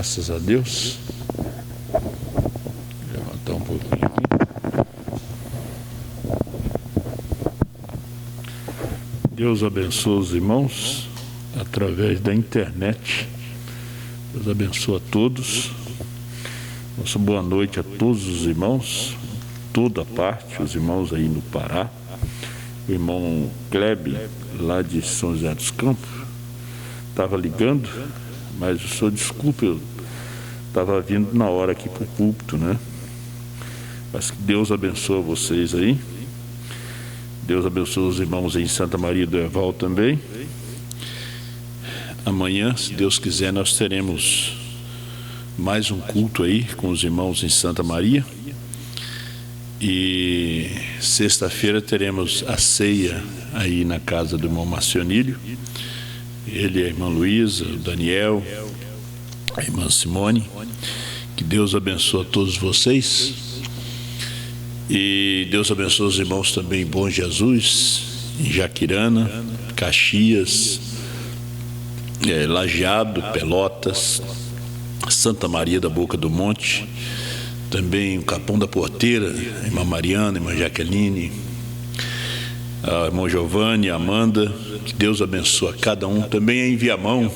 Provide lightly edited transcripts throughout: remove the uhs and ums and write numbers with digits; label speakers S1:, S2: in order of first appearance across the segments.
S1: Graças a Deus. Vou levantar um pouquinho aqui. Deus abençoe os irmãos através da internet. Deus abençoe a todos. Nossa boa noite a todos os irmãos, toda parte, os irmãos aí no Pará. O irmão Klebe, lá de São José dos Campos, estava ligando, mas o senhor desculpe, eu estava vindo na hora aqui para o púlpito, né? Mas que Deus abençoe vocês aí. Deus abençoe os irmãos aí em Santa Maria do Herval também. Amanhã, se Deus quiser, nós teremos mais um culto aí com os irmãos em Santa Maria. E sexta-feira teremos a ceia aí na casa do irmão Marcionílio. Ele, a irmã Luísa, o Daniel, a irmã Simone. Que Deus abençoe a todos vocês. E Deus abençoe os irmãos também em Bom Jesus, em Jaquirana, Caxias, Lajeado, Pelotas, Santa Maria da Boca do Monte, também o Capão da Porteira, a irmã Mariana, a irmã Jaqueline, a irmã Giovanni, a Amanda. Que Deus abençoe a cada um. Também em Viamão,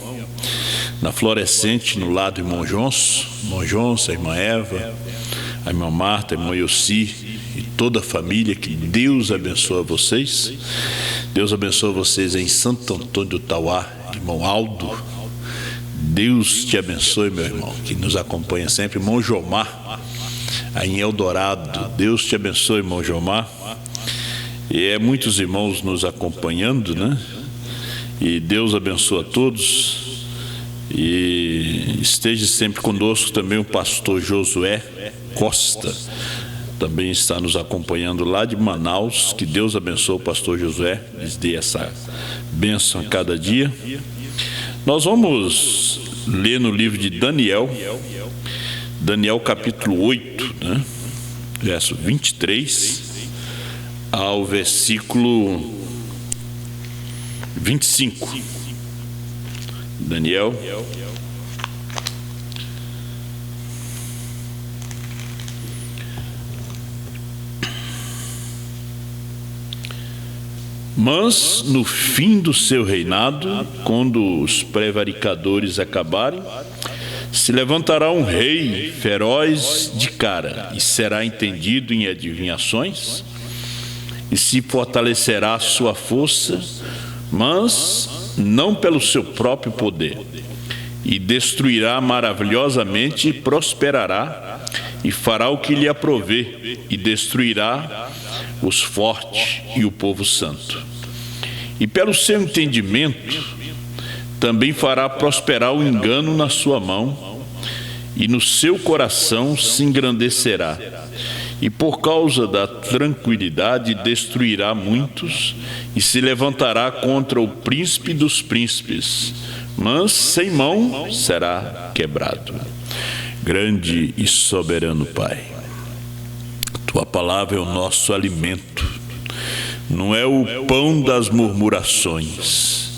S1: na Florescente, no lado do irmão Johnson, a irmã Eva, a irmã Marta, a irmã Yossi e toda a família. Que Deus abençoe vocês. Deus abençoe vocês em Santo Antônio do Tauá, irmão Aldo. Deus te abençoe, meu irmão, que nos acompanha sempre. Irmão Jomar, aí em Eldorado. Deus te abençoe, irmão Jomar. E muitos irmãos nos acompanhando, né? E Deus abençoe a todos. E esteja sempre conosco também o pastor Josué Costa, também está nos acompanhando lá de Manaus. Que Deus abençoe o pastor Josué, lhes dê essa bênção a cada dia. Nós vamos ler no livro de Daniel capítulo 8, né? Verso 23 ao versículo 25. Daniel. Mas no fim do seu reinado, quando os prevaricadores acabarem, se levantará um rei feroz de cara, e será entendido em adivinhações, e se fortalecerá a sua força, mas não pelo seu próprio poder, e destruirá maravilhosamente, e prosperará, e fará o que lhe aprouver, e destruirá os fortes e o povo santo. E pelo seu entendimento também fará prosperar o engano na sua mão, e no seu coração se engrandecerá, e por causa da tranquilidade destruirá muitos, e se levantará contra o príncipe dos príncipes, mas sem mão será quebrado. Grande e soberano Pai, Tua palavra é o nosso alimento, não é o pão das murmurações,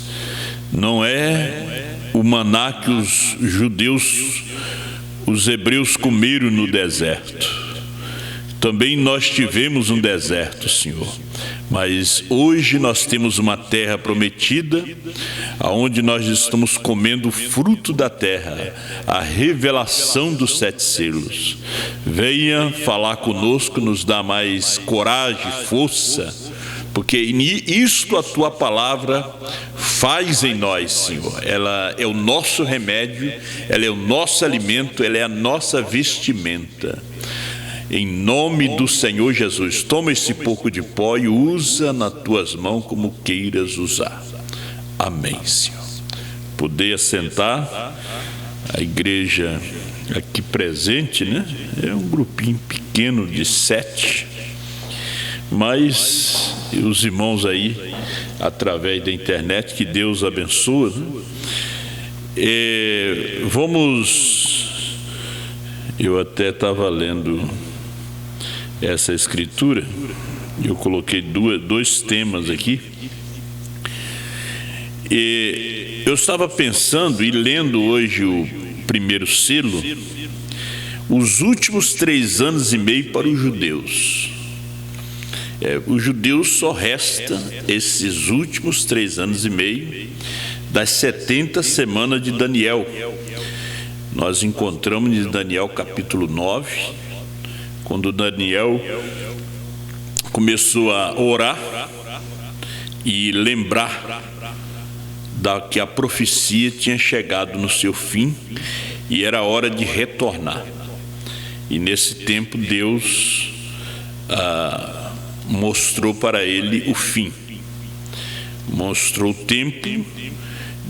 S1: não é o maná que os judeus, os hebreus comeram no deserto. Também nós tivemos um deserto, Senhor, mas hoje nós temos uma terra prometida, aonde nós estamos comendo o fruto da terra, a revelação dos 7 selos. Venha falar conosco, nos dá mais coragem, força, porque isto a Tua palavra faz em nós, Senhor. Ela é o nosso remédio, ela é o nosso alimento, ela é a nossa vestimenta. Em nome do Senhor Jesus, toma esse pouco de pó e usa nas Tuas mãos como queiras usar. Amém, Senhor. Poder assentar. A igreja aqui presente, né? É um grupinho pequeno de 7, mas os irmãos aí, através da internet, que Deus abençoe, né? Eu até estava lendo essa escritura, eu coloquei dois temas aqui, e eu estava pensando e lendo hoje primeiro selo, os últimos 3 anos e meio para os judeus. Os judeus só resta esses últimos 3 anos e meio das 70 semanas de Daniel. Nós encontramos em Daniel capítulo 9, quando Daniel começou a orar e lembrar que a profecia tinha chegado no seu fim e era hora de retornar. E nesse tempo Deus mostrou para ele o fim. Mostrou o tempo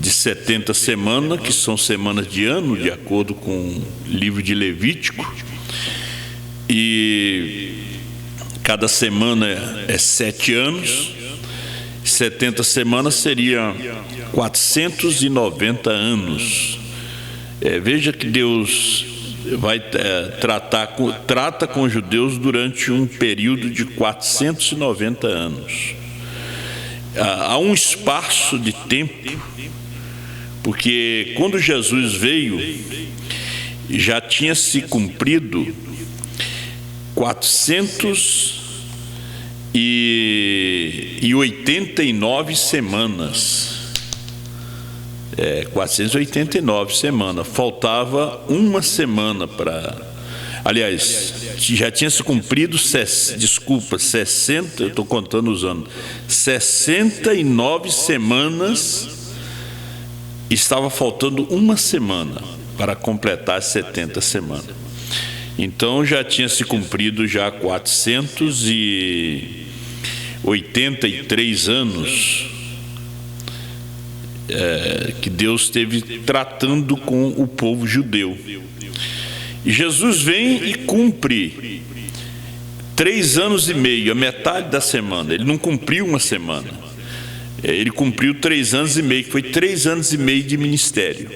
S1: de 70 semanas, que são semanas de ano, de acordo com o livro de Levítico. E cada semana é 7 anos. 70 semanas seria 490 anos. Veja que Deus vai trata com os judeus durante um período de 490 anos. Há um espaço de tempo, porque quando Jesus veio, já tinha se cumprido 489 semanas. 489 semanas. Faltava uma semana para... Aliás, já tinha se cumprido, 60, eu estou contando os anos, 69 semanas, estava faltando uma semana para completar as 70 semanas. Então já tinha se cumprido já 483 anos que Deus esteve tratando com o povo judeu. E Jesus vem e cumpre 3 anos e meio, a metade da semana. Ele não cumpriu uma semana, ele cumpriu 3 anos e meio, que foi 3 anos e meio de ministério,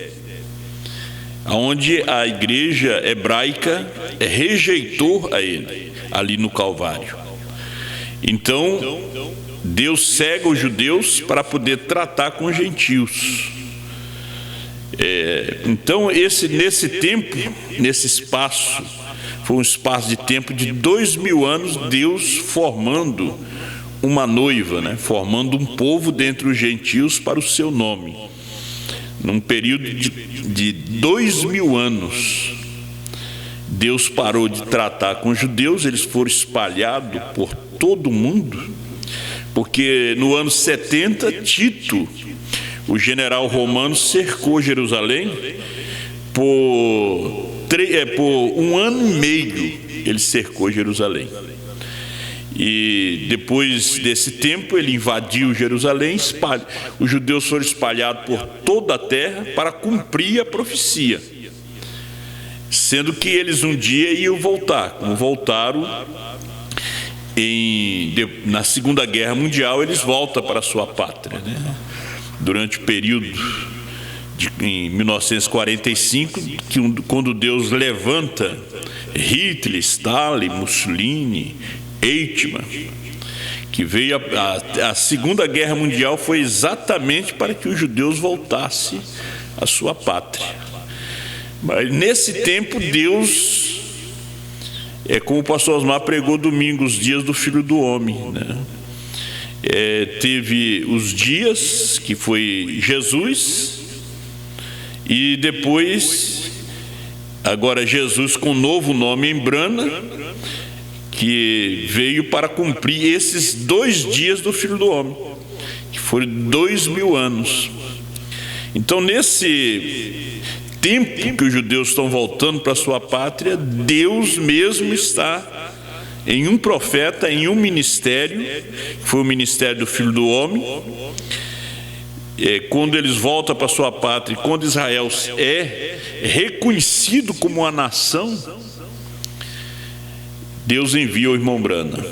S1: onde a igreja hebraica rejeitou a ele, ali no Calvário. Então, Deus cega os judeus para poder tratar com os gentios. Então, nesse tempo, nesse espaço, foi um espaço de tempo de 2000 anos, Deus formando uma noiva, formando um povo dentre os gentios para o seu nome. Num período de 2000 anos, Deus parou de tratar com os judeus, eles foram espalhados por todo o mundo, porque no ano 70, Tito, o general romano, cercou Jerusalém por 1 ano e meio. Ele cercou Jerusalém. E depois desse tempo, ele invadiu Jerusalém. Os judeus foram espalhados por toda a terra para cumprir a profecia, sendo que eles um dia iam voltar, como voltaram na Segunda Guerra Mundial. Eles voltam para a sua pátria, durante o período em 1945, quando Deus levanta Hitler, Stalin, Mussolini, Eichmann, que veio a Segunda Guerra Mundial, foi exatamente para que os judeus voltassem à sua pátria. Mas nesse tempo Deus, como o pastor Osmar pregou domingo, os dias do Filho do Homem, teve os dias que foi Jesus, e depois agora Jesus com um novo nome em Brana, que veio para cumprir esses 2 dias do Filho do Homem, que foram 2000 anos. Então, nesse tempo que os judeus estão voltando para a sua pátria, Deus mesmo está em um profeta, em um ministério, que foi o ministério do Filho do Homem. Quando eles voltam para a sua pátria, quando Israel é reconhecido como uma nação, Deus envia o irmão Brana.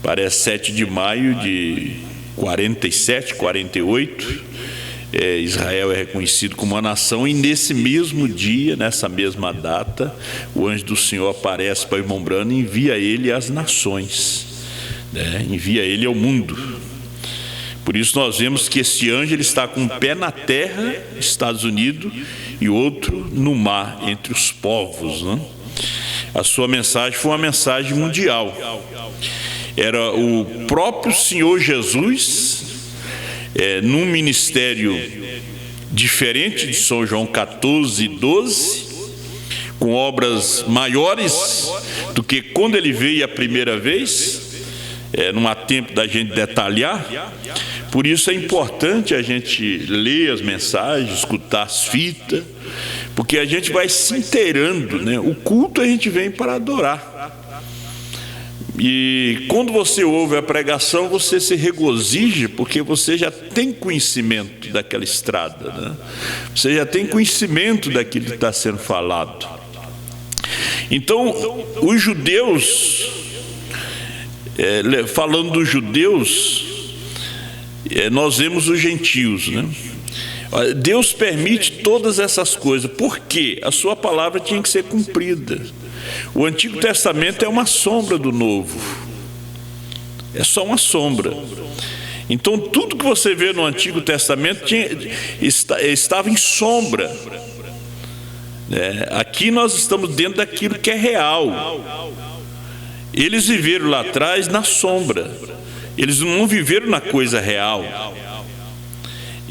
S1: Parece 7 de maio de 47, 48, Israel é reconhecido como uma nação, e nesse mesmo dia, nessa mesma data, o anjo do Senhor aparece para o irmão Brana e envia ele às nações, envia ele ao mundo. Por isso nós vemos que esse anjo ele está com um pé na terra, Estados Unidos, e outro no mar, entre os povos, né? A sua mensagem foi uma mensagem mundial. Era o próprio Senhor Jesus, num ministério diferente de São João 14 e 12, com obras maiores do que quando ele veio a primeira vez. Não há tempo da gente detalhar. Por isso é importante a gente ler as mensagens, escutar as fitas, porque a gente vai se inteirando, né? O culto a gente vem para adorar. E quando você ouve a pregação, você se regozija, porque você já tem conhecimento daquela estrada, né? Você já tem conhecimento daquilo que está sendo falado. Então, os judeus, falando dos judeus, nós vemos os gentios, né? Deus permite todas essas coisas, porque a sua palavra tinha que ser cumprida. O Antigo Testamento é uma sombra do Novo, é só uma sombra. Então tudo que você vê no Antigo Testamento estava em sombra. Aqui nós estamos dentro daquilo que é real. Eles viveram lá atrás na sombra, eles não viveram na coisa real.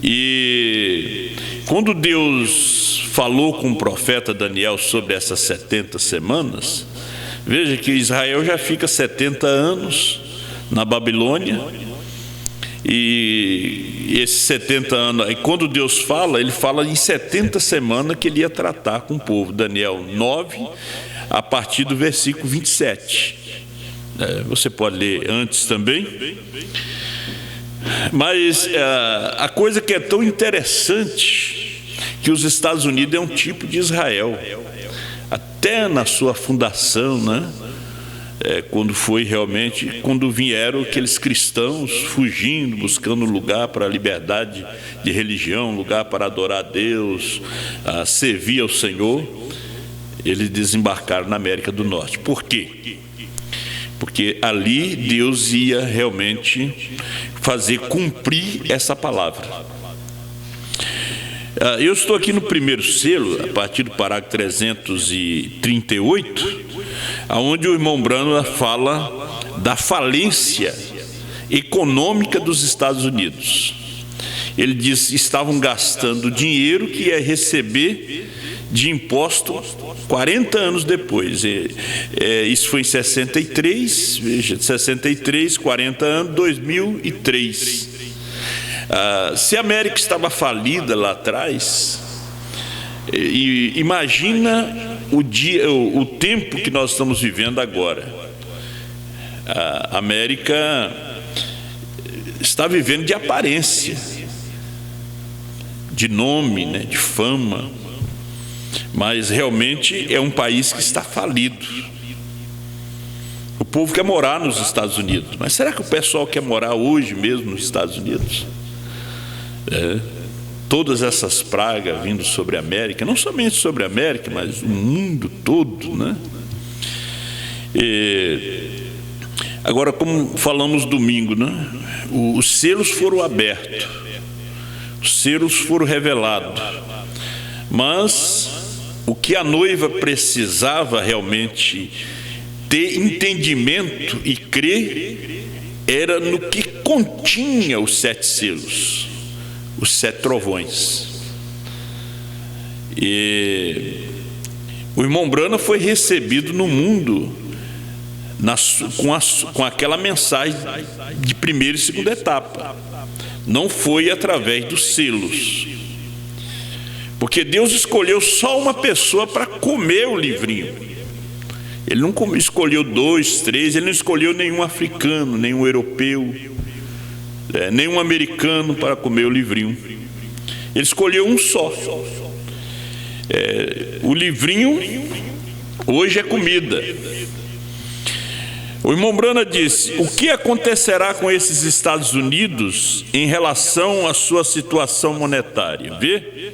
S1: E quando Deus falou com o profeta Daniel sobre essas 70 semanas, veja que Israel já fica 70 anos na Babilônia, e esses 70 anos, e quando Deus fala, ele fala em 70 semanas que ele ia tratar com o povo. Daniel 9, a partir do versículo 27. Você pode ler antes também. Mas a coisa que é tão interessante, que os Estados Unidos é um tipo de Israel, até na sua fundação, né? Quando vieram aqueles cristãos fugindo, buscando lugar para a liberdade de religião, lugar para adorar a Deus, servir ao Senhor, eles desembarcaram na América do Norte. Por quê? Porque ali Deus ia realmente fazer cumprir essa palavra. Eu estou aqui no primeiro selo, a partir do parágrafo 338, onde o irmão Branham fala da falência econômica dos Estados Unidos. Ele diz que estavam gastando dinheiro que ia receber de imposto 40 anos depois. Isso foi em 63, veja, 63, 40 anos, 2003. Se a América estava falida lá atrás, imagina o tempo que nós estamos vivendo agora. A América está vivendo de aparência, de nome, né, de fama, mas realmente é um país que está falido. O povo quer morar nos Estados Unidos, mas será que o pessoal quer morar hoje mesmo nos Estados Unidos? Todas essas pragas vindo sobre a América, não somente sobre a América, mas o mundo todo, né? Agora, como falamos domingo, né? Os selos foram abertos, os selos foram revelados, mas o que a noiva precisava realmente ter entendimento e crer era no que continha os 7 selos, os 7 trovões. E o irmão Branham foi recebido no mundo com aquela mensagem de primeira e segunda etapa. Não foi através dos selos, porque Deus escolheu só uma pessoa para comer o livrinho. Ele não escolheu 2, 3, ele não escolheu nenhum africano, nenhum europeu, nenhum americano para comer o livrinho. Ele escolheu um só. O livrinho hoje é comida. O irmão Branham disse: o que acontecerá com esses Estados Unidos em relação à sua situação monetária? Vê?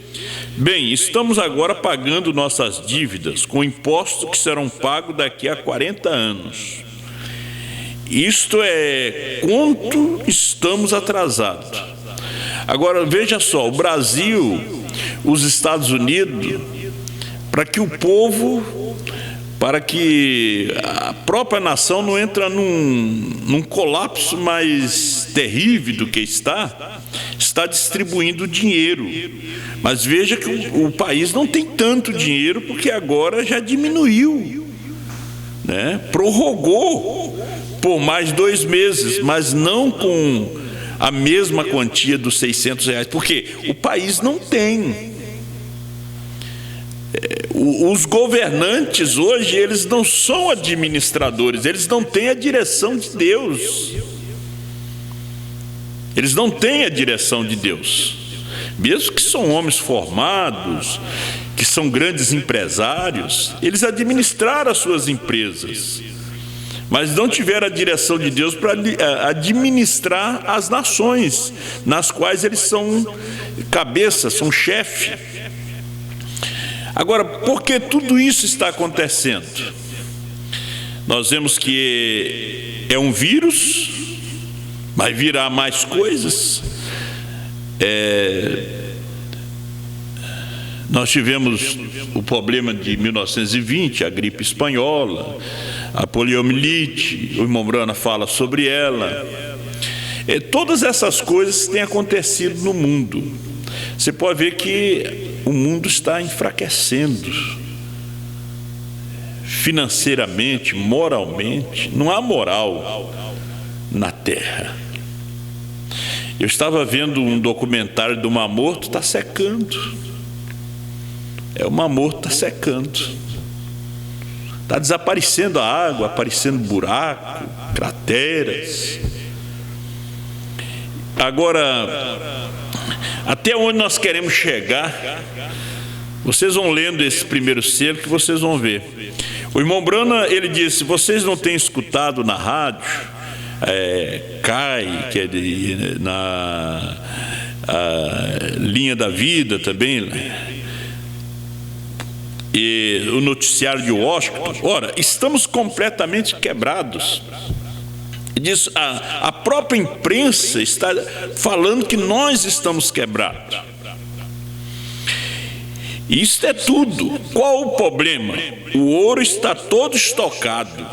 S1: Bem, estamos agora pagando nossas dívidas com impostos que serão pagos daqui a 40 anos. Isto é quanto Estamos atrasados. Agora, veja só, o Brasil, os Estados Unidos, para que o povo, para que a própria nação não entre num colapso mais terrível do que está distribuindo dinheiro. Mas veja que o país não tem tanto dinheiro, porque agora já diminuiu, né? Prorrogou por mais 2 meses, mas não com a mesma quantia dos R$600, porque o país não tem. Os governantes hoje, eles não são administradores, eles não têm a direção de Deus. Eles não têm a direção de Deus. Mesmo que são homens formados, que são grandes empresários, eles administraram as suas empresas, mas não tiveram a direção de Deus para administrar as nações, nas quais eles são cabeça, são chefe. Agora, por que tudo isso está acontecendo? Nós vemos que é um vírus, vai virar mais coisas. Nós tivemos o problema de 1920, a gripe espanhola, a poliomielite, o irmão Brana fala sobre ela. Todas essas coisas têm acontecido no mundo. Você pode ver que o mundo está enfraquecendo financeiramente, moralmente. Não há moral na terra. Eu estava vendo um documentário do Mar Morto, está secando. O Mar Morto está secando. Está desaparecendo a água, aparecendo buraco, crateras. Agora, até onde nós queremos chegar, vocês vão lendo esse primeiro selo que vocês vão ver. O irmão Brana, ele disse: vocês não têm escutado na rádio, CAI, que é na linha da vida também, e o noticiário de Washington. Ora, estamos completamente quebrados. Diz, a própria imprensa está falando que nós estamos quebrados. Isso é tudo. Qual o problema? O ouro está todo estocado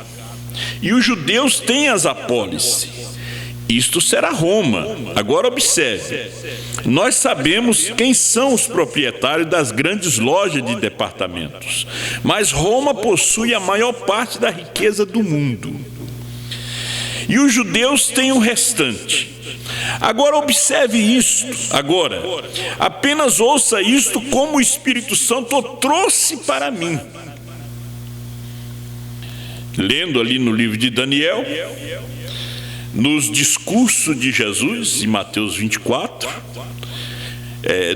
S1: e os judeus têm as apólices. Isto será Roma. Agora observe, nós sabemos quem são os proprietários das grandes lojas de departamentos, mas Roma possui a maior parte da riqueza do mundo. E os judeus têm o restante. Agora observe isto. Agora, apenas ouça isto como o Espírito Santo trouxe para mim. Lendo ali no livro de Daniel, nos discursos de Jesus, em Mateus 24,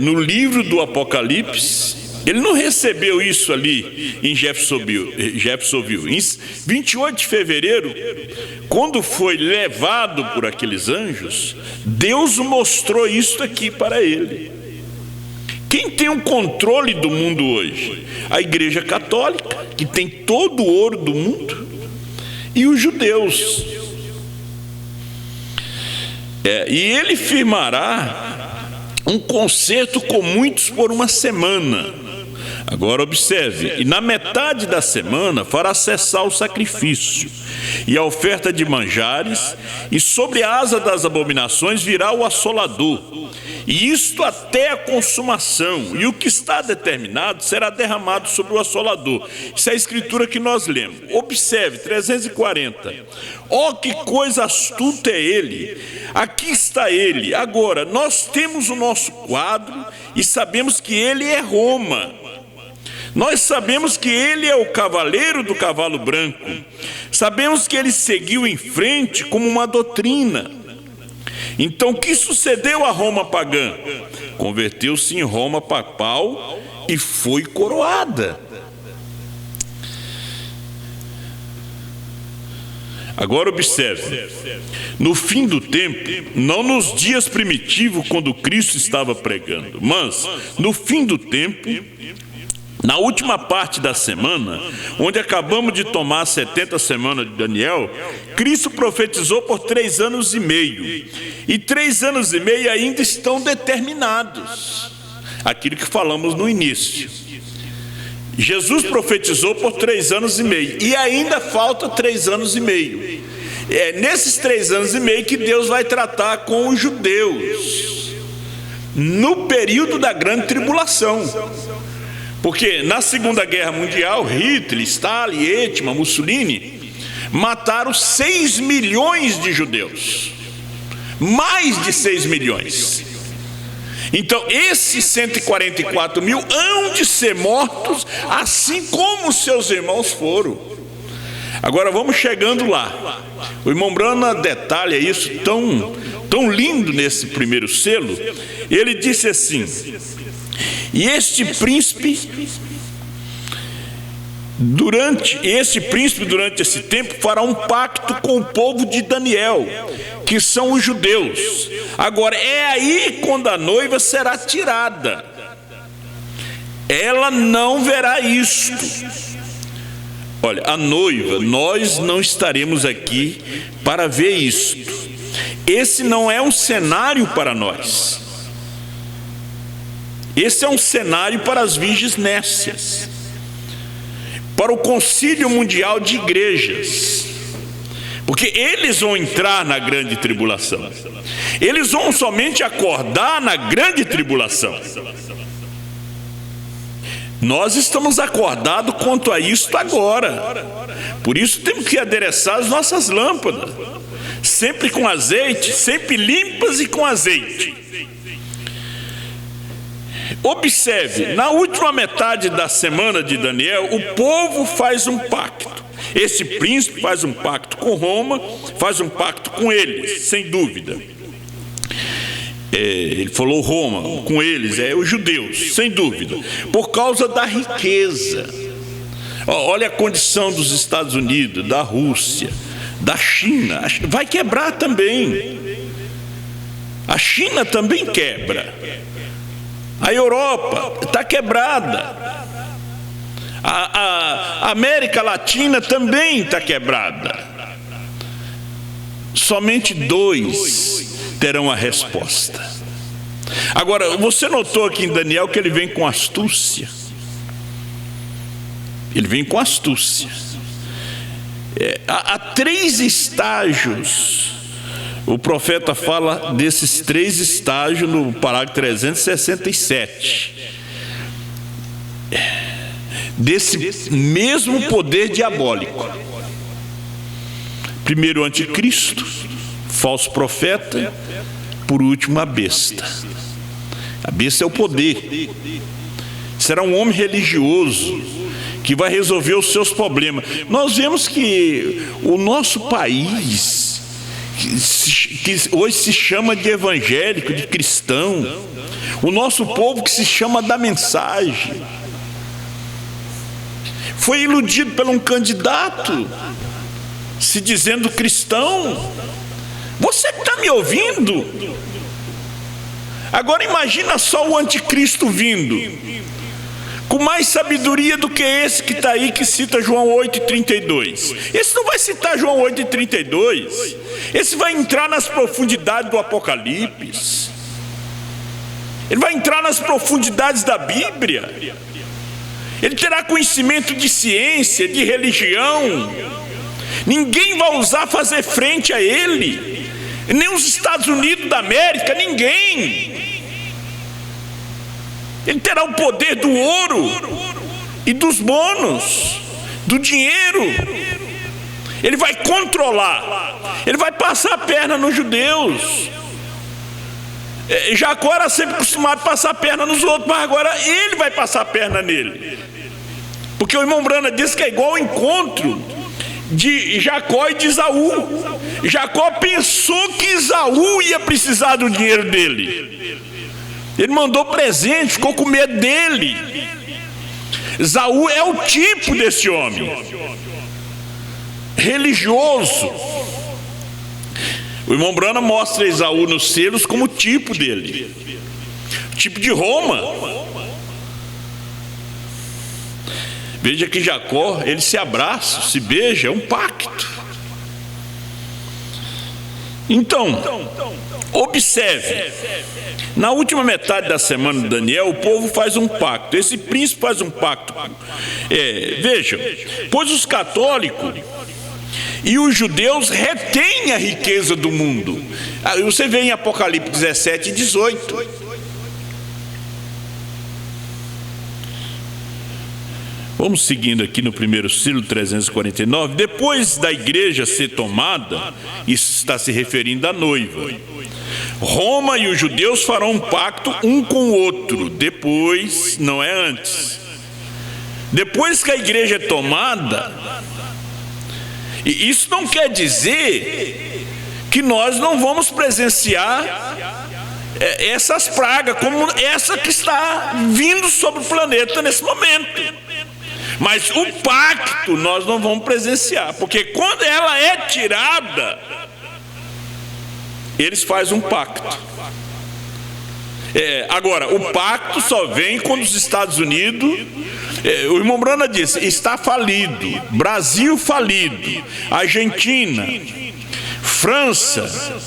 S1: no livro do Apocalipse, ele não recebeu isso ali em Jeffersonville. Em 28 de fevereiro, quando foi levado por aqueles anjos, Deus mostrou isso aqui para ele. Quem tem o controle do mundo hoje? A Igreja Católica, que tem todo o ouro do mundo, e os judeus. E ele firmará um concerto com muitos por uma semana. Agora observe, e na metade da semana fará cessar o sacrifício e a oferta de manjares, e sobre a asa das abominações virá o assolador, e isto até a consumação, e o que está determinado será derramado sobre o assolador. Isso é a escritura que nós lemos. Observe, 340. Ó, que coisa astuta é ele! Aqui está ele. Agora, nós temos o nosso quadro e sabemos que ele é Roma. Nós sabemos que ele é o cavaleiro do cavalo branco. Sabemos que ele seguiu em frente como uma doutrina. Então, o que sucedeu a Roma pagã? Converteu-se em Roma papal e foi coroada. Agora observe, no fim do tempo, não nos dias primitivos quando Cristo estava pregando, mas no fim do tempo, Na última parte da semana, onde acabamos de tomar a 70 semanas de Daniel, Cristo profetizou por 3 anos e meio. E 3 anos e meio ainda estão determinados. Aquilo que falamos no início. Jesus profetizou por 3 anos e meio. E ainda falta 3 anos e meio. É nesses 3 anos e meio que Deus vai tratar com os judeus. No período da grande tribulação. Porque na Segunda Guerra Mundial, Hitler, Stalin, Eichmann, Mussolini mataram 6 milhões de judeus. Mais de 6 milhões. Então esses 144 mil hão de ser mortos, assim como seus irmãos foram. Agora vamos chegando lá. O irmão Brana detalha isso tão lindo nesse primeiro selo. Ele disse assim: e este príncipe durante esse tempo fará um pacto com o povo de Daniel, que são os judeus. Agora é aí quando a noiva será tirada. Ela não verá isto. Olha, a noiva, nós não estaremos aqui para ver isto. Esse não é um cenário para nós. Esse é um cenário para as virgens nécias, para o concílio mundial de igrejas, porque eles vão entrar na grande tribulação, eles vão somente acordar na grande tribulação. Nós estamos acordados quanto a isto agora, por isso temos que adereçar as nossas lâmpadas, sempre com azeite, sempre limpas e com azeite. Observe, na última metade da semana de Daniel, o povo faz um pacto. Esse príncipe faz um pacto com Roma, faz um pacto com eles, sem dúvida. Ele falou Roma, com eles, os judeus, sem dúvida, por causa da riqueza. Olha a condição dos Estados Unidos, da Rússia, da China. Vai quebrar também. A China também quebra. A Europa está quebrada. A América Latina também está quebrada. Somente 2 terão a resposta. Agora, você notou aqui em Daniel que ele vem com astúcia. Ele vem com astúcia. Há 3 estágios. O profeta fala desses 3 estágios no parágrafo 367. Desse mesmo poder diabólico. Primeiro o anticristo, falso profeta, por último a besta. A besta é o poder. Será um homem religioso que vai resolver os seus problemas. Nós vemos que o nosso país, que hoje se chama de evangélico, de cristão, o nosso povo que se chama da mensagem, foi iludido por um candidato se dizendo cristão. Você está me ouvindo? Agora imagina só o anticristo vindo com mais sabedoria do que esse que está aí, que cita João 8,32. Esse não vai citar João 8,32. Esse vai entrar nas profundidades do Apocalipse. Ele vai entrar nas profundidades da Bíblia. Ele terá conhecimento de ciência, de religião. Ninguém vai ousar fazer frente a ele. Nem os Estados Unidos da América, ninguém. Ele terá o poder do ouro e dos bônus, do dinheiro. Ele vai controlar. Ele vai passar a perna nos judeus. Jacó era sempre acostumado a passar a perna nos outros, mas agora ele vai passar a perna nele. Porque o irmão Brana diz que é igual ao encontro de Jacó e de Esaú. Jacó pensou que Esaú ia precisar do dinheiro dele. Ele mandou presente, ficou com medo dele. Esaú é o tipo desse homem religioso. O irmão Brana mostra Esaú nos selos como tipo dele, tipo de Roma. Veja que Jacó, ele se abraça, se beija, é um pacto. Então, observe, na última metade da semana de Daniel, o povo faz um pacto, esse príncipe faz um pacto. Veja, pois os católicos e os judeus retêm a riqueza do mundo. Você vê em Apocalipse 17 e 18. Vamos seguindo aqui no primeiro símbolo 349. Depois da igreja ser tomada, isso está se referindo à noiva. Roma e os judeus farão um pacto um com o outro. Depois, não é antes. Depois que a igreja é tomada, e isso não quer dizer que nós não vamos presenciar essas pragas, como essa que está vindo sobre o planeta nesse momento. Mas o pacto nós não vamos presenciar, porque quando ela é tirada, eles fazem um pacto. Agora, o pacto só vem quando os Estados Unidos, o irmão Brana disse, está falido, Brasil falido, Argentina, França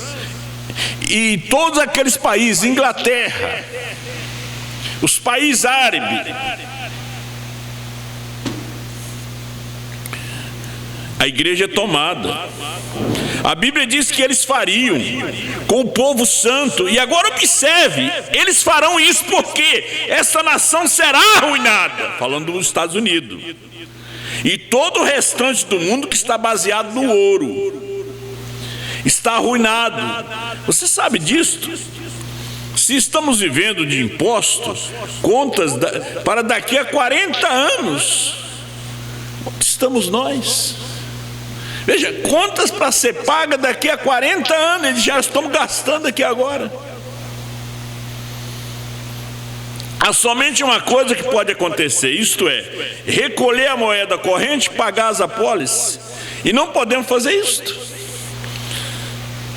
S1: e todos aqueles países, Inglaterra, os países árabes, a igreja é tomada. A Bíblia diz que eles fariam com o povo santo. E agora observe, eles farão isso porque essa nação será arruinada, falando dos Estados Unidos, e todo o restante do mundo que está baseado no ouro está arruinado. Você sabe disto? Se estamos vivendo de impostos, contas para daqui a 40 anos, onde estamos nós? Veja, contas para ser paga daqui a 40 anos, eles já estão gastando aqui agora. Há somente uma coisa que pode acontecer, isto é, recolher a moeda corrente, pagar as apólices, e não podemos fazer isto.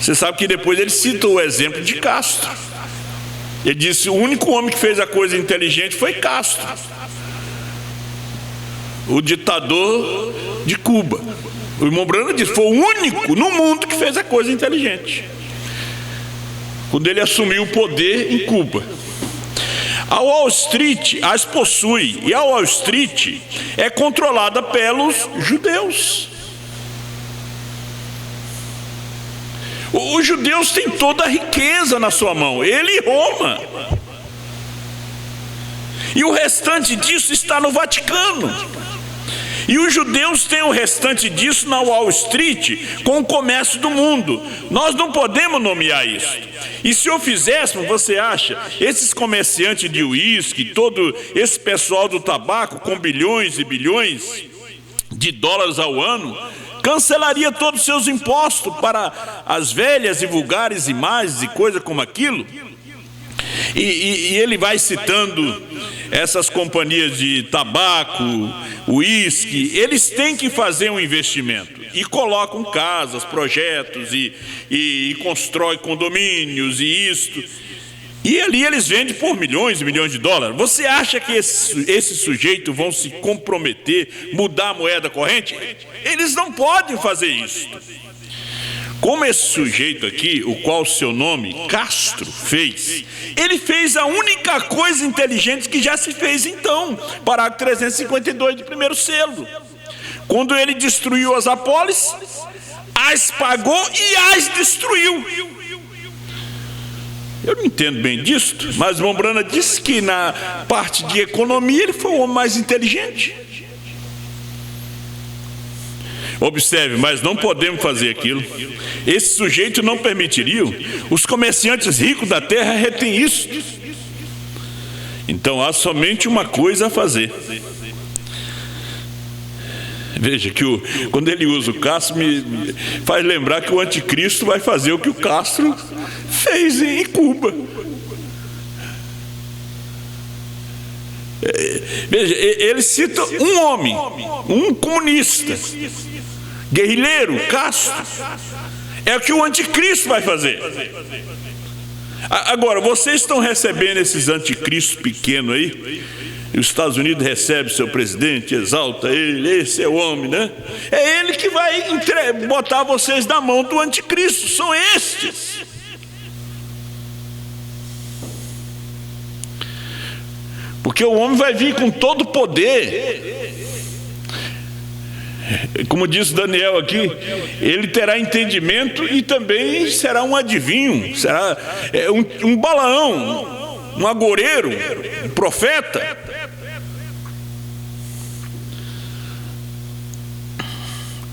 S1: Você sabe que depois ele cita o exemplo de Castro. Ele disse, o único homem que fez a coisa inteligente foi Castro, o ditador de Cuba. O irmão Brana disse, foi o único no mundo que fez a coisa inteligente, quando ele assumiu o poder em Cuba. A Wall Street as possui, e a Wall Street é controlada pelos judeus. Os judeus têm toda a riqueza na sua mão, ele e Roma. E o restante disso está no Vaticano. E os judeus têm o restante disso na Wall Street, com o comércio do mundo. Nós não podemos nomear isso. E se eu fizéssemos, você acha, esses comerciantes de uísque, todo esse pessoal do tabaco, com bilhões e bilhões de dólares ao ano, cancelaria todos os seus impostos para as velhas e vulgares imagens e coisas como aquilo? E ele vai citando essas companhias de tabaco, uísque, eles têm que fazer um investimento e colocam casas, projetos e constroem condomínios e isto. E ali eles vendem por milhões e milhões de dólares. Você acha que esses sujeitos vão se comprometer, mudar a moeda corrente? Eles não podem fazer isso. Como esse sujeito aqui, o qual seu nome, Castro, fez, ele fez a única coisa inteligente que já se fez então, parágrafo 352 de primeiro selo. Quando ele destruiu as apólices, as pagou e as destruiu. Eu não entendo bem disto, mas o Brana disse que na parte de economia ele foi o homem mais inteligente. Observe, mas não podemos fazer aquilo. Esse sujeito não permitiria. Os comerciantes ricos da terra retêm isso. Então há somente uma coisa a fazer. Veja que quando ele usa o Castro, me faz lembrar que o anticristo vai fazer o que o Castro fez em Cuba. Veja, ele cita um homem, um comunista, guerrilheiro, Castro. É o que o anticristo vai fazer. Agora, vocês estão recebendo esses anticristos pequenos aí, E os Estados Unidos recebe seu presidente, exalta ele, esse é o homem, né? É ele que vai botar vocês na mão do anticristo, são estes. Porque o homem vai vir com todo o poder. Como diz Daniel aqui, ele terá entendimento e também será um adivinho, será um Balaão, um agoreiro, um profeta.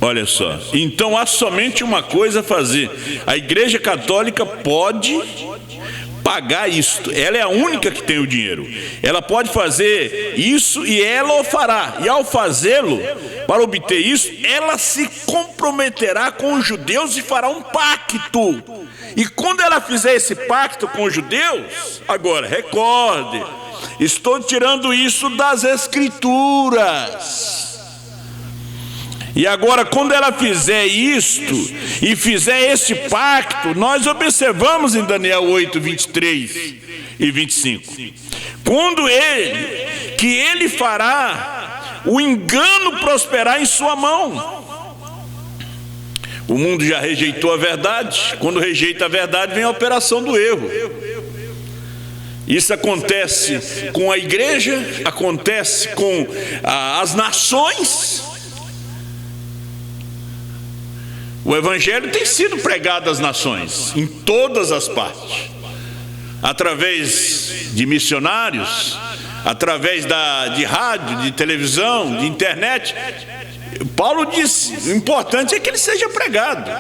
S1: Olha só, então há somente uma coisa a fazer: a Igreja Católica pode pagar isto, ela é a única que tem o dinheiro, ela pode fazer isso e ela o fará, e ao fazê-lo, para obter isso, ela se comprometerá com os judeus e fará um pacto. E quando ela fizer esse pacto com os judeus, agora recorde, estou tirando isso das Escrituras. E agora, quando ela fizer isto e fizer este pacto, nós observamos em Daniel 8, 23 e 25, quando ele fará o engano prosperar em sua mão. O mundo já rejeitou a verdade. Quando rejeita a verdade, vem a operação do erro. Isso acontece com a igreja, acontece com as nações. O evangelho tem sido pregado às nações, em todas as partes, através de missionários, através de rádio, de televisão, de internet. Paulo disse, o importante é que ele seja pregado.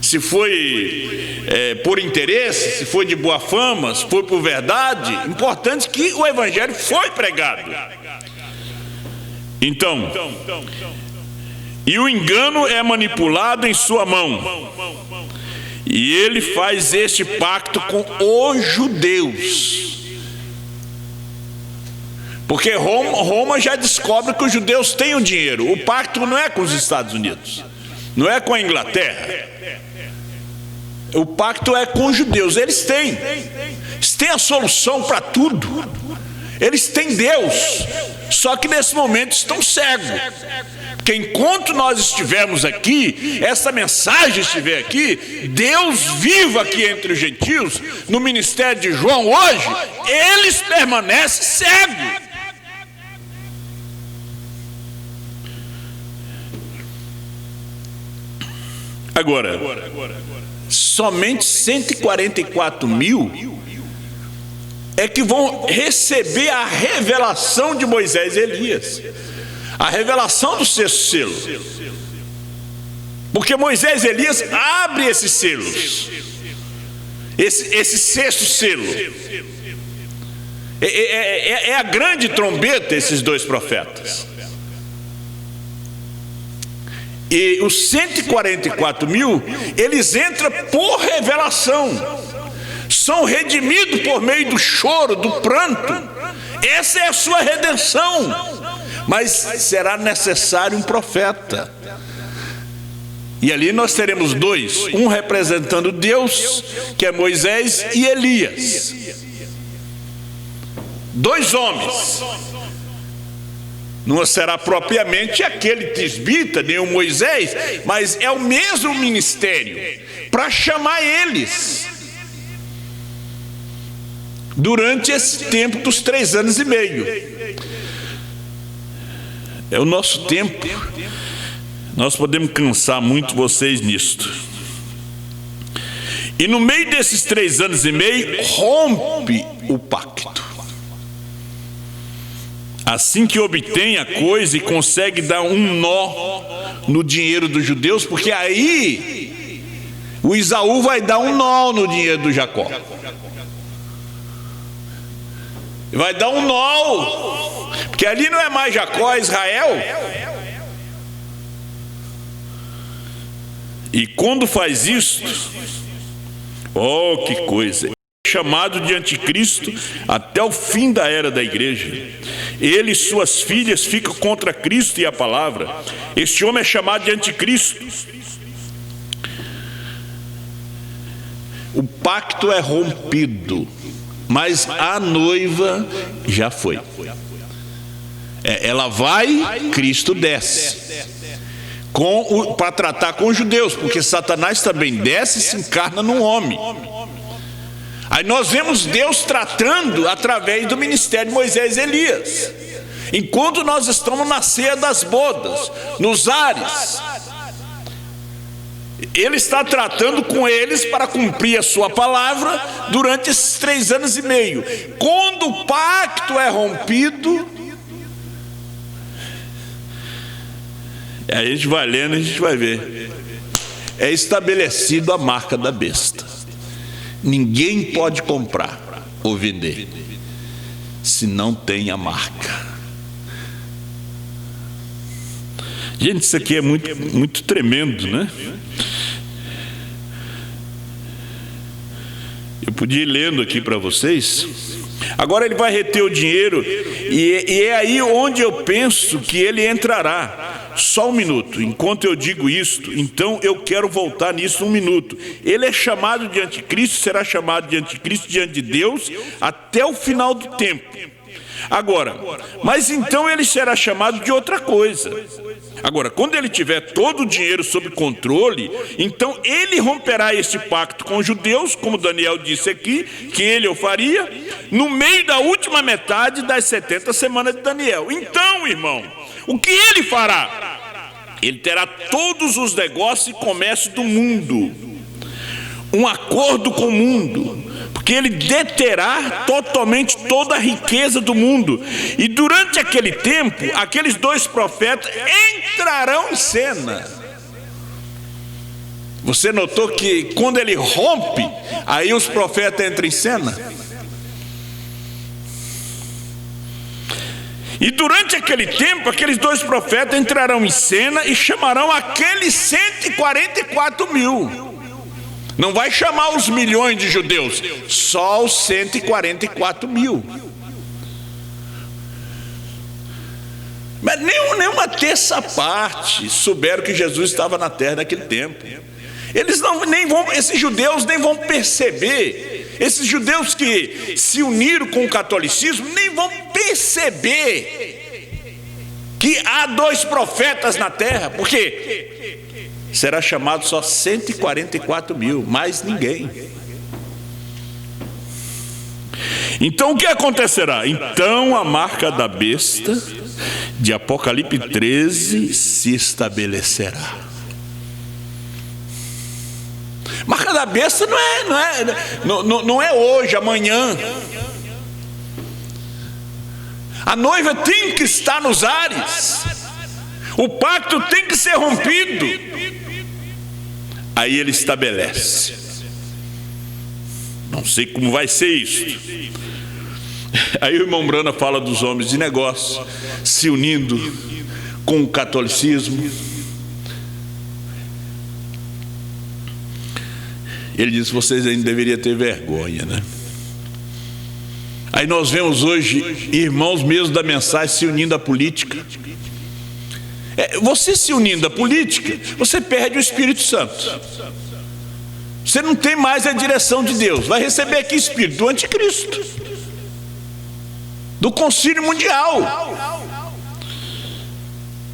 S1: Se foi por interesse, se foi de boa fama, se foi por verdade, importante que o evangelho foi pregado. Então, e o engano é manipulado em sua mão. E ele faz este pacto com os judeus. Porque Roma já descobre que os judeus têm o dinheiro. O pacto não é com os Estados Unidos, não é com a Inglaterra. O pacto é com os judeus. Eles têm a solução para tudo. Eles têm Deus. Só que nesse momento estão cegos. Porque enquanto nós estivermos aqui, essa mensagem estiver aqui, Deus vivo aqui entre os gentios, no ministério de João hoje, eles permanecem cegos. Agora, somente 144 mil é que vão receber a revelação de Moisés e Elias. A revelação do sexto selo. Porque Moisés e Elias abrem esses selos. Esse sexto selo. É a grande trombeta, esses dois profetas. E os 144 mil, eles entram por revelação. São redimidos por meio do choro, do pranto. Essa é a sua redenção. Mas será necessário um profeta. E ali nós teremos dois, um representando Deus, que é Moisés, e Elias. Dois homens. Não será propriamente aquele tisbita, nem o Moisés, mas é o mesmo ministério, para chamar eles durante esse tempo dos 3 anos e meio. É o nosso tempo. Nós podemos cansar muito vocês nisto. E no meio desses 3 anos e meio, rompe o pacto. Assim que obtém a coisa e consegue dar um nó no dinheiro dos judeus, porque aí o Esaú vai dar um nó no dinheiro do Jacó. Vai dar um nó, porque ali não é mais Jacó, é Israel. E quando faz isso, oh, que coisa! É chamado de anticristo até o fim da era da igreja. Ele e suas filhas ficam contra Cristo e a palavra. Este homem é chamado de anticristo. O pacto é rompido, mas a noiva já foi. Ela vai, Cristo desce. Para tratar com os judeus, porque Satanás também desce e se encarna num homem. Aí nós vemos Deus tratando através do ministério de Moisés e Elias. Enquanto nós estamos na ceia das bodas, nos ares, Ele está tratando com eles para cumprir a sua palavra durante esses 3 anos e meio. Quando o pacto é rompido, a gente vai lendo, a gente vai ver. É estabelecido a marca da besta. Ninguém pode comprar ou vender se não tem a marca. Gente, isso aqui é muito tremendo, né? Eu podia ir lendo aqui para vocês. Agora ele vai reter o dinheiro e é aí onde eu penso que ele entrará. Só um minuto, enquanto eu digo isto, então eu quero voltar nisso um minuto. Ele é chamado de anticristo, será chamado de anticristo diante de Deus até o final do tempo. Agora, mas então ele será chamado de outra coisa. Agora, quando ele tiver todo o dinheiro sob controle, então ele romperá este pacto com os judeus, como Daniel disse aqui, que ele o faria, no meio da última metade das 70 semanas de Daniel. Então, irmão, o que ele fará? Ele terá todos os negócios e comércio do mundo, um acordo com o mundo, porque ele deterá totalmente toda a riqueza do mundo. E durante aquele tempo, aqueles 2 profetas entrarão em cena. Você notou que quando ele rompe, aí os profetas entram em cena? E durante aquele tempo, aqueles 2 profetas entrarão em cena e chamarão aqueles 144 mil. Não vai chamar os milhões de judeus, só os 144 mil. Mas nem uma terça parte souberam que Jesus estava na terra naquele tempo. Esses judeus nem vão perceber. Esses judeus que se uniram com o catolicismo nem vão perceber que há 2 profetas na terra, porque será chamado só 144 mil, mais ninguém. Então o que acontecerá? Então a marca da besta de Apocalipse 13 se estabelecerá. Marca da besta não é hoje, amanhã. A noiva tem que estar nos ares. O pacto tem que ser rompido. Aí ele estabelece. Não sei como vai ser isso. Aí o irmão Brana fala dos homens de negócio se unindo com o catolicismo. Ele diz: vocês ainda deveriam ter vergonha, né? Aí nós vemos hoje irmãos mesmo da mensagem se unindo à política. Você se unindo à política, você perde o Espírito Santo. Você não tem mais a direção de Deus. Vai receber aqui Espírito do anticristo, do concílio mundial,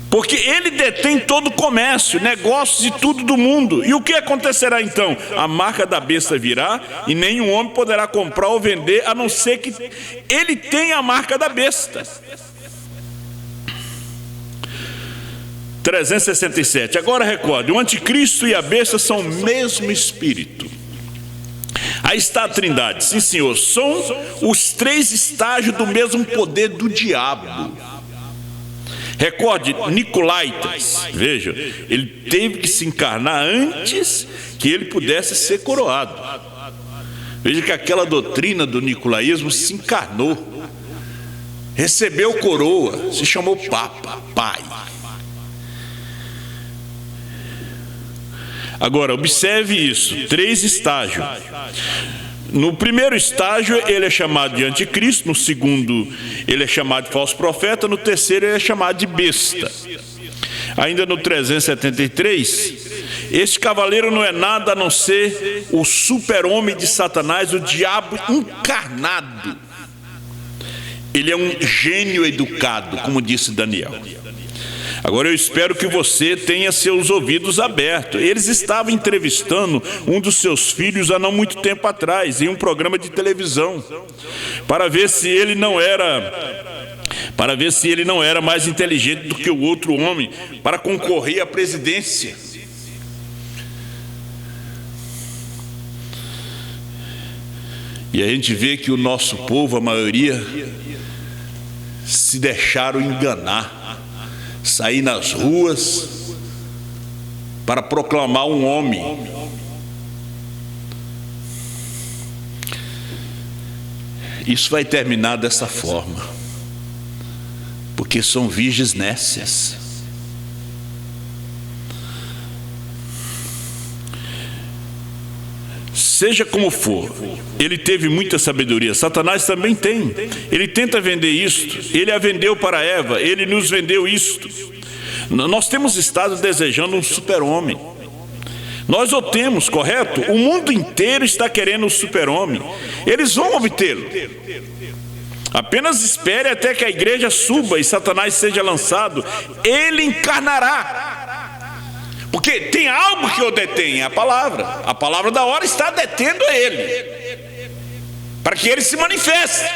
S1: porque ele detém todo o comércio, negócios e tudo do mundo. E o que acontecerá então? A marca da besta virá e nenhum homem poderá comprar ou vender, a não ser que ele tenha a marca da besta. 367. Agora recorde, o anticristo e a besta são o mesmo espírito. Aí está a trindade, sim senhor, são os 3 estágios do mesmo poder do diabo. Recorde, Nicolaitas, veja, ele teve que se encarnar antes que ele pudesse ser coroado. Veja que aquela doutrina do nicolaísmo se encarnou, recebeu coroa, se chamou Papa, Pai. Agora, observe isso, 3 estágios. No primeiro estágio, ele é chamado de anticristo. No segundo, ele é chamado de falso profeta. No terceiro, ele é chamado de besta. Ainda no 373, este cavaleiro não é nada a não ser o super-homem de Satanás, o diabo encarnado. Ele é um gênio educado, como disse Daniel. Agora eu espero que você tenha seus ouvidos abertos. Eles estavam entrevistando um dos seus filhos há não muito tempo atrás, em um programa de televisão, para ver se ele não era mais inteligente do que o outro homem para concorrer à presidência. E a gente vê que o nosso povo, a maioria, se deixaram enganar, sair nas ruas para proclamar um homem. Isso vai terminar dessa forma, porque são virgens nécias. Seja como for, ele teve muita sabedoria. Satanás também tem. Ele tenta vender isto. Ele a vendeu para Eva. Ele nos vendeu isto. Nós temos estado desejando um super-homem. Nós o temos, correto? O mundo inteiro está querendo um super-homem. Eles vão obtê-lo. Apenas espere até que a igreja suba e Satanás seja lançado. Ele encarnará. Porque tem algo que o detém, é a palavra. A palavra da hora está detendo ele, para que ele se manifeste.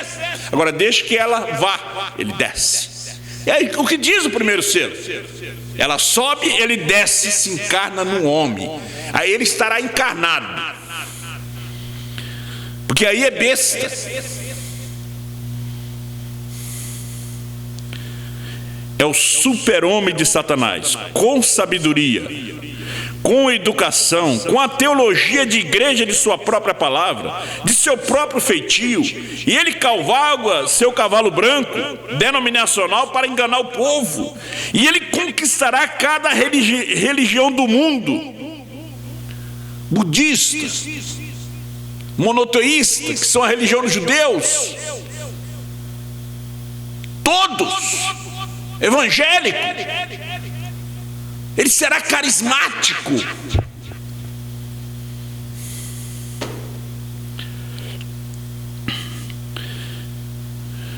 S1: Agora deixe que ela vá, ele desce. E aí o que diz o primeiro selo? Ela sobe, ele desce, se encarna no homem. Aí ele estará encarnado, porque aí é besta. É o super-homem de Satanás, com sabedoria, com educação, com a teologia de igreja de sua própria palavra, de seu próprio feitio. E ele cavalga seu cavalo branco, denominacional, para enganar o povo. E ele conquistará cada religião do mundo. Budistas, monoteístas, que são a religião dos judeus. Todos. Evangélico, ele será carismático.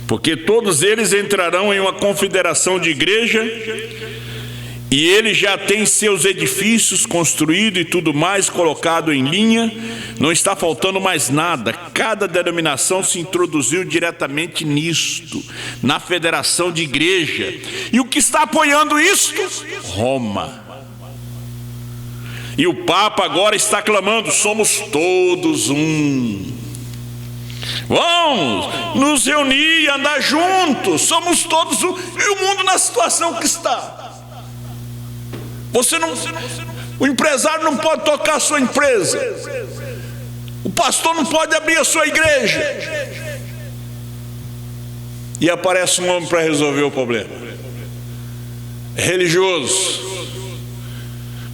S1: Porque todos eles entrarão em uma confederação de igreja, e ele já tem seus edifícios construídos e tudo mais colocado em linha. Não está faltando mais nada. Cada denominação se introduziu diretamente nisto, na federação de igreja. E o que está apoiando isto? Roma. E o Papa agora está clamando: somos todos um. Vamos nos reunir e andar juntos. Somos todos um. E o mundo na situação que está. O empresário não pode tocar a sua empresa. O pastor não pode abrir a sua igreja. E aparece um homem para resolver o problema. É religioso,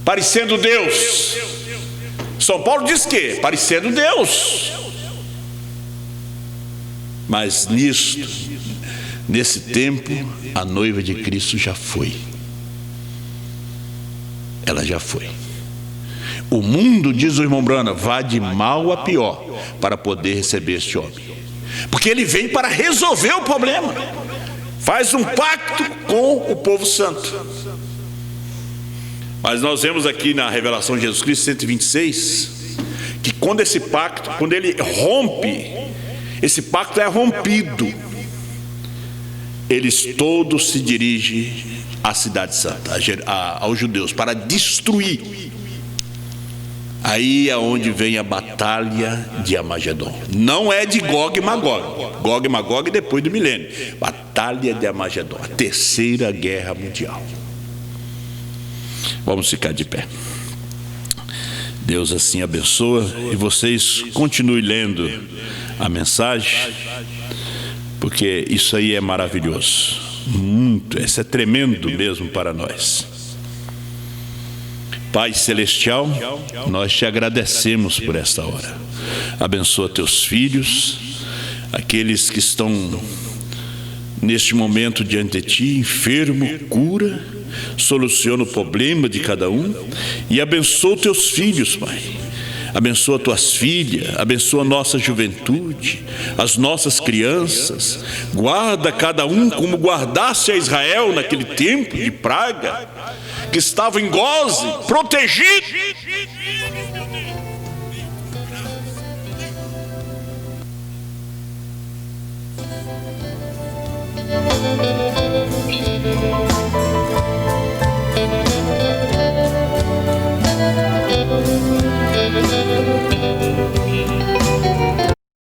S1: parecendo Deus. São Paulo diz que parecendo Deus. Mas nesse tempo, a noiva de Cristo já foi. Ela já foi. O mundo, diz o irmão Brana, vai de mal a pior para poder receber este homem, porque ele vem para resolver o problema. Faz um pacto com o povo santo. Mas nós vemos aqui na revelação de Jesus Cristo 126 que quando esse pacto, quando ele rompe, esse pacto é rompido, eles todos se dirigem à cidade santa, aos judeus, para destruir. Aí é onde vem a batalha de Armagedon. Não é de Gog e Magog. Gog e Magog depois do milênio. Batalha de Armagedon, a terceira guerra mundial. Vamos ficar de pé. Deus assim abençoa, e vocês continuem lendo a mensagem, porque isso aí é maravilhoso. Muito, isso é tremendo mesmo para nós. Pai Celestial, nós te agradecemos por esta hora. Abençoa teus filhos, aqueles que estão neste momento diante de ti, enfermo, cura, soluciona o problema de cada um, e abençoa teus filhos, Pai. Abençoa tuas filhas, abençoa a nossa juventude, as nossas crianças. Guarda cada um como guardasse a Israel naquele tempo de praga, que estava em goze, protegido.